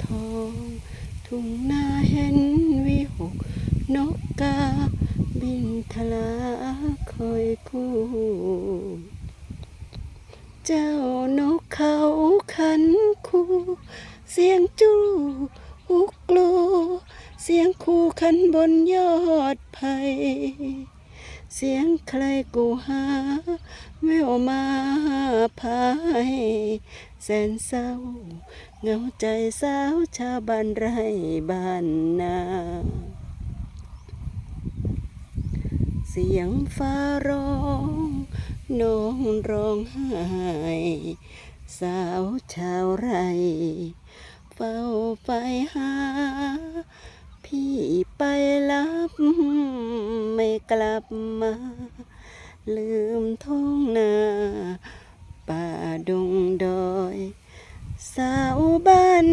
ทองทุ่งนาเห็นวิหกนกกาบินทลาคอยคู่เจ้านกเขาขันคู่เสียงจูอุกกลูเสียงคู่ขันบนยอดไผ่เสียงใครกูหาแววมาพายแสนเศร้าเหงาใจสาวชาวบ้านไร่บ้านนาเสียงฟ้าร้องน้องร้องไห้สาวชาวไร่เฝ้าไปหาพี่ไปรับไม่กลับมาลืมท้องนาป่าดงดอยสาวบ้าน